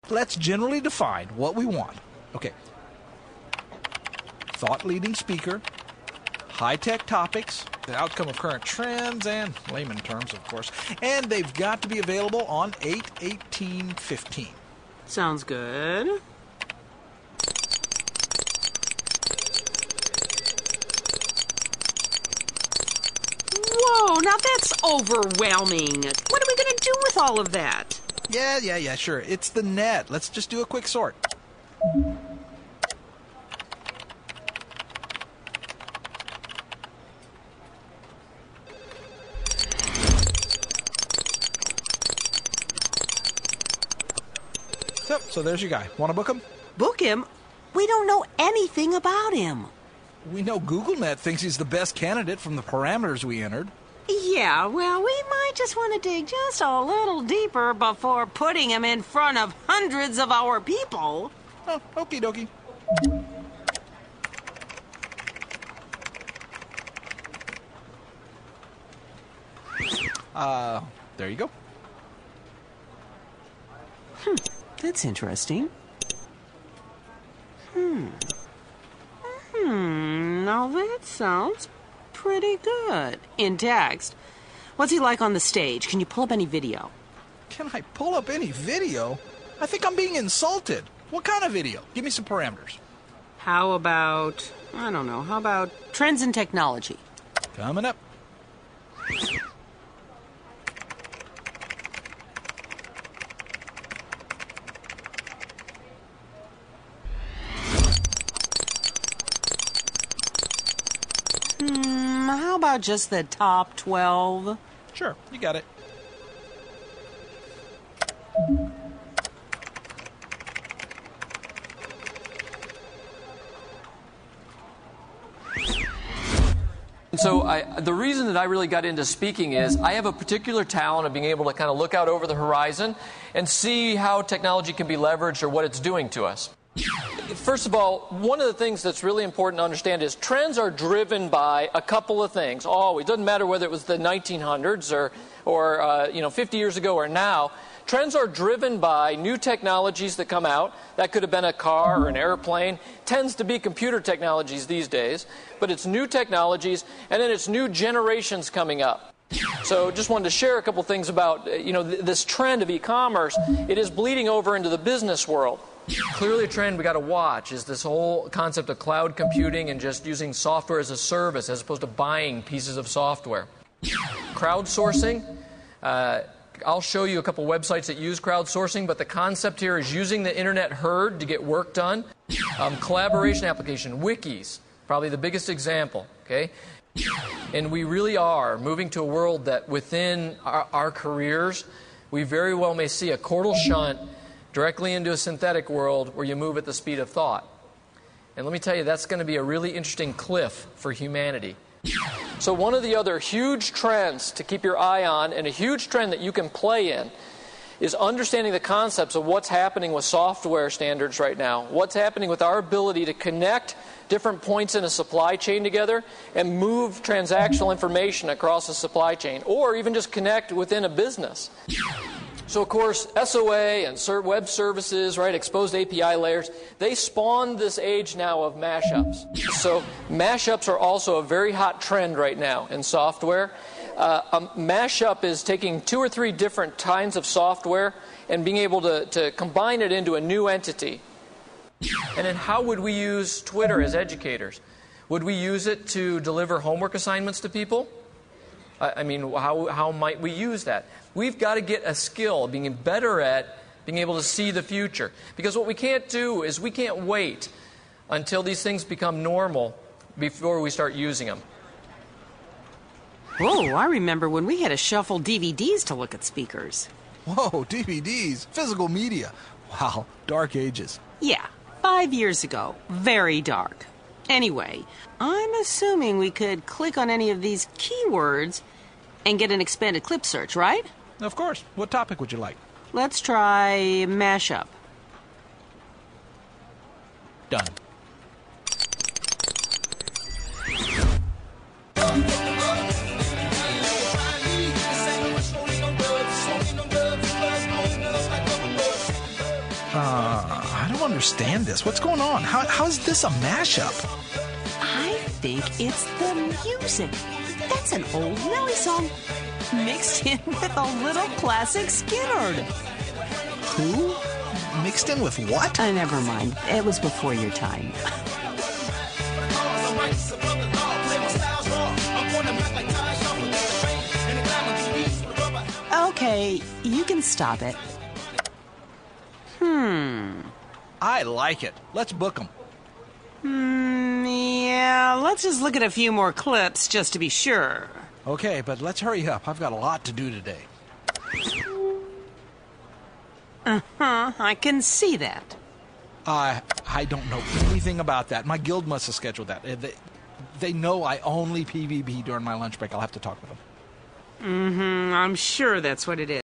Let's generally define what we want. Okay. Thought-leading speaker, high-tech topics, the outcome of current trends, and layman terms, of course. And they've got to be available on 8/18/15. Sounds good. Whoa, now that's overwhelming. What are we going to do with all of that? Yeah, sure. It's the net. Let's just do a quick sort. So there's your guy. Want to book him? Book him? We don't know anything about him. We know GoogleNet thinks he's the best candidate from the parameters we entered. Yeah, well, we might just want to dig just a little deeper before putting him in front of hundreds of our people. Oh, okie dokie. There you go. That's interesting. Now that sounds pretty good. In text. What's he like on the stage? Can you pull up any video? Can I pull up any video? I think I'm being insulted. What kind of video? Give me some parameters. How about, I don't know, how about trends in technology? Coming up. How about just the top 12? Sure, you got it. So the reason that I really got into speaking is I have a particular talent of being able to kind of look out over the horizon and see how technology can be leveraged or what it's doing to us. First of all, one of the things that's really important to understand is trends are driven by a couple of things. Always. It doesn't matter whether it was the 1900s or 50 years ago or now. Trends are driven by new technologies that come out. That could have been a car or an airplane. Tends to be computer technologies these days. But it's new technologies, and then it's new generations coming up. So just wanted to share a couple things about this trend of e-commerce. It is bleeding over into the business world. Clearly a trend we got to watch is this whole concept of cloud computing and just using software as a service as opposed to buying pieces of software. Crowdsourcing. I'll show you a couple websites that use crowdsourcing, but the concept here is using the internet herd to get work done. Collaboration application, wikis, probably the biggest example. Okay, and we really are moving to a world that within our careers, we very well may see a chordal shunt directly into a synthetic world where you move at the speed of thought. And let me tell you, that's going to be a really interesting cliff for humanity. So one of the other huge trends to keep your eye on, and a huge trend that you can play in, is understanding the concepts of what's happening with software standards right now. What's happening with our ability to connect different points in a supply chain together and move transactional information across a supply chain, or even just connect within a business. So, of course, SOA and web services, right, exposed API layers, they spawned this age now of mashups. So mashups are also a very hot trend right now in software. A mashup is taking 2 or 3 different kinds of software and being able to combine it into a new entity. And then how would we use Twitter as educators? Would we use it to deliver homework assignments to people? I mean, how might we use that? We've got to get a skill, being better at being able to see the future. Because what we can't do is we can't wait until these things become normal before we start using them. Whoa, I remember when we had to shuffle DVDs to look at speakers. Whoa, DVDs, physical media. Wow, dark ages. Yeah, 5 years ago. Very dark. Anyway, I'm assuming we could click on any of these keywords and get an expanded clip search, right? Of course. What topic would you like? Let's try mashup. Done. understand this. What's going on? How's this a mashup? I think it's the music. That's an old Nelly song mixed in with a little classic Skynyrd. Who? Mixed in with what? Never mind. It was before your time. Okay, you can stop it. I like it. Let's book them. Yeah, let's just look at a few more clips just to be sure. Okay, but let's hurry up. I've got a lot to do today. I can see that. I don't know anything about that. My guild must have scheduled that. They know I only PvP during my lunch break. I'll have to talk with them. I'm sure that's what it is.